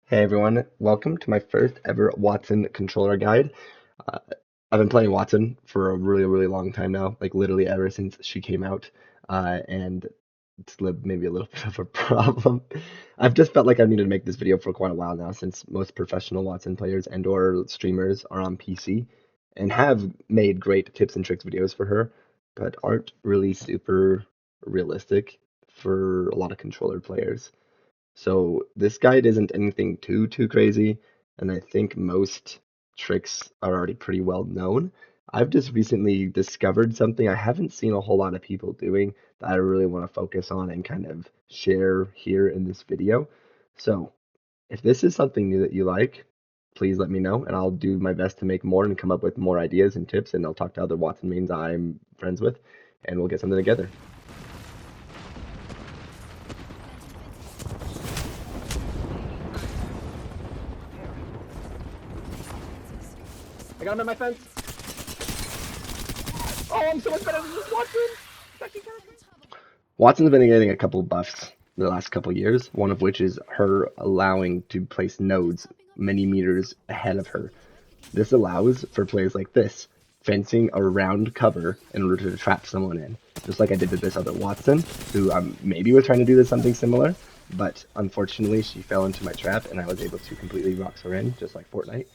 Hey everyone, welcome to my first ever Wattson controller guide. Uh, I've been playing Wattson for a really long time now, like literally ever since she came out, and maybe a little bit of a problem. I've just felt like I needed to make this video for quite a while now, since most professional Wattson players and or streamers are on PC and have made great tips and tricks videos for her, but aren't really super realistic for a lot of controller players. So this guide isn't anything too crazy, and I think most tricks are already pretty well known. I've just recently discovered something I haven't seen a whole lot of people doing that I really want to focus on and kind of share here in this video. So if this is something new that you like, please let me know, and I'll do my best to make more and come up with more ideas and tips, and I'll talk to other Wattson mains I'm friends with, and we'll get something together. I got him at my fence. Oh, I'm so much better than this Wattson! Watson's been getting a couple buffs the last couple years, one of which is her allowing to place nodes many meters ahead of her. This allows for plays like this, fencing around cover in order to trap someone in. Just like I did with this other Wattson, who maybe was trying to do something similar, but unfortunately she fell into my trap and I was able to completely box her in, just like Fortnite,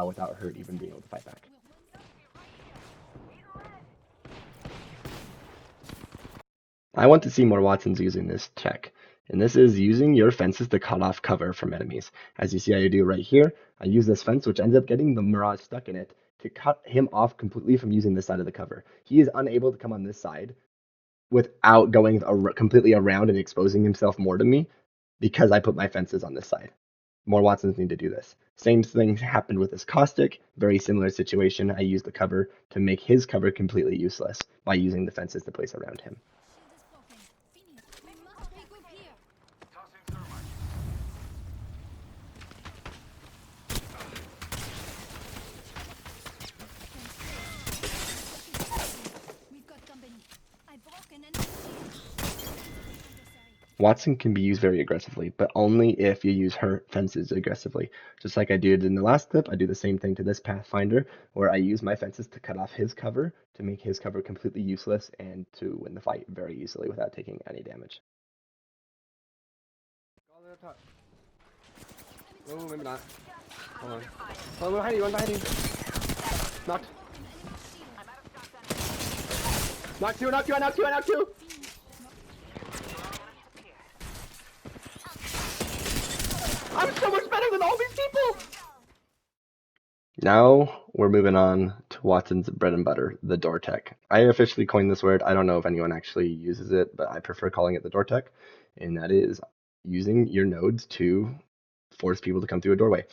without her even being able to fight back. I want to see more Wattsons using this check, and this is using your fences to cut off cover from enemies. As you see I do right here, I use this fence, which ends up getting the Mirage stuck in it, to cut him off completely from using this side of the cover. He is unable to come on this side without going completely around and exposing himself more to me because I put my fences on this side. More Wattsons need to do this. Same thing happened with this Caustic, very similar situation. I used the cover to make his cover completely useless by using the fences to place around him. Wattson can be used very aggressively, but only if you use her fences aggressively. Just like I did in the last clip, I do the same thing to this Pathfinder, where I use my fences to cut off his cover, to make his cover completely useless, and to win the fight very easily without taking any damage. Oh, maybe not. Hold on. Oh, one behind you, one behind you. Knocked. Knocked two, knocked two, I knocked two, I knocked two! I'm so much better than all these people! Now we're moving on to Wattson's bread and butter, the door tech. I officially coined this word. I don't know if anyone actually uses it, but I prefer calling it the door tech, and that is using your nodes to force people to come through a doorway.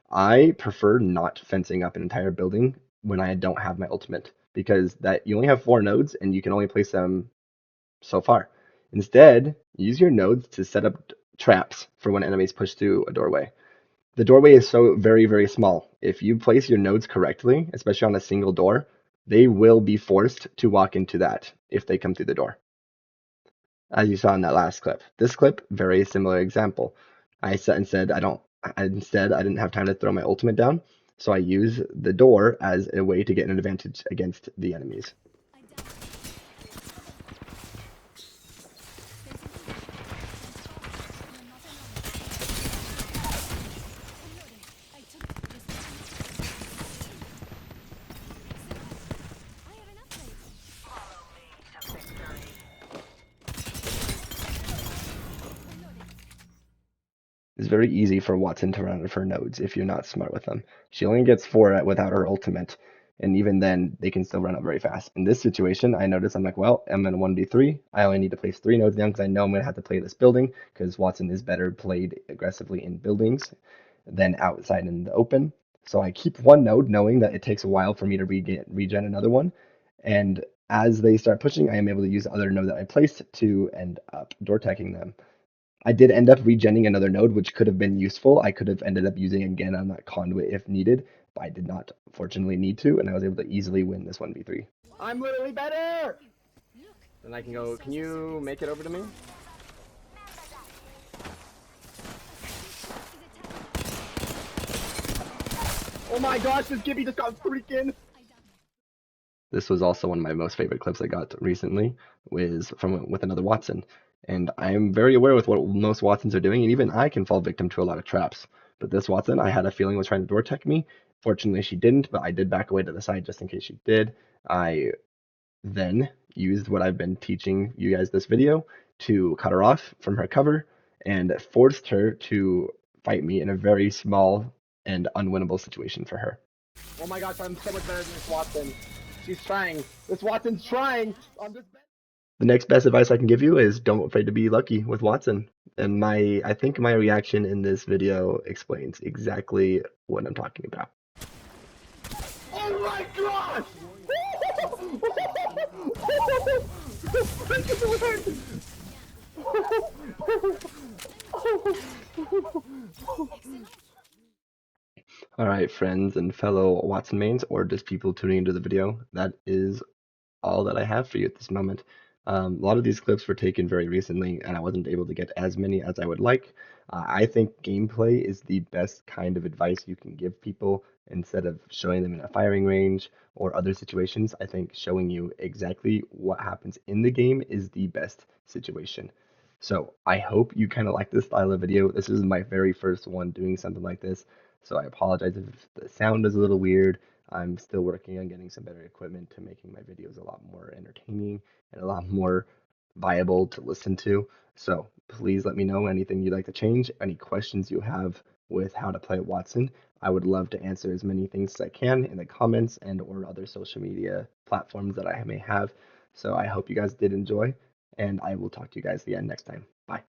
I prefer not fencing up an entire building when I don't have my ultimate, because that you only have 4 nodes and you can only place them so far. Instead, use your nodes to set up traps for when enemies push through a doorway. The doorway is so very small. If you place your nodes correctly, especially on a single door, they will be forced to walk into that if they come through the door. As you saw in that last clip. This clip, very similar example. Instead I didn't have time to throw my ultimate down, so I use the door as a way to get an advantage against the enemies. It's very easy for Wattson to run out of her nodes if you're not smart with them. She only gets 4 without her ultimate, and even then, they can still run up very fast. In this situation, I noticed I'm like, well, I'm in 1v3. I only need to place 3 nodes down because I know I'm going to have to play this building because Wattson is better played aggressively in buildings than outside in the open. So I keep 1 node knowing that it takes a while for me to regen another one. And as they start pushing, I am able to use the other node that I placed to end up door teching them. I did end up regenning another node, which could have been useful. I could have ended up using again on that conduit if needed, but I did not fortunately need to, and I was able to easily win this 1v3. I'm literally better! Then I can go, can you make it over to me? Oh my gosh, this Gibby just got freaking. This was also one of my most favorite clips I got recently, was from with another Wattson. And I am very aware with what most Wattsons are doing, and even I can fall victim to a lot of traps. But this Wattson, I had a feeling was trying to door tech me. Fortunately, she didn't, but I did back away to the side just in case she did. I then used what I've been teaching you guys this video to cut her off from her cover and forced her to fight me in a very small and unwinnable situation for her. Oh my gosh, I'm so much better than this Wattson. She's trying. This Wattson's trying. I'm just. The next best advice I can give you is don't afraid to be lucky with Wattson. And I think my reaction in this video explains exactly what I'm talking about. Oh my gosh! All right, friends and fellow Watson mains, or just people tuning into the video, that is all that I have for you at this moment. A lot of these clips were taken very recently, and I wasn't able to get as many as I would like. I think gameplay is the best kind of advice you can give people instead of showing them in a firing range or other situations. I think showing you exactly what happens in the game is the best situation. So I hope you kind of like this style of video. This is my very first one doing something like this, so I apologize if the sound is a little weird. I'm still working on getting some better equipment to making my videos a lot more entertaining and a lot more viable to listen to. So please let me know anything you'd like to change, any questions you have with how to play Wattson. I would love to answer as many things as I can in the comments and or other social media platforms that I may have. So I hope you guys did enjoy, and I will talk to you guys again next time. Bye.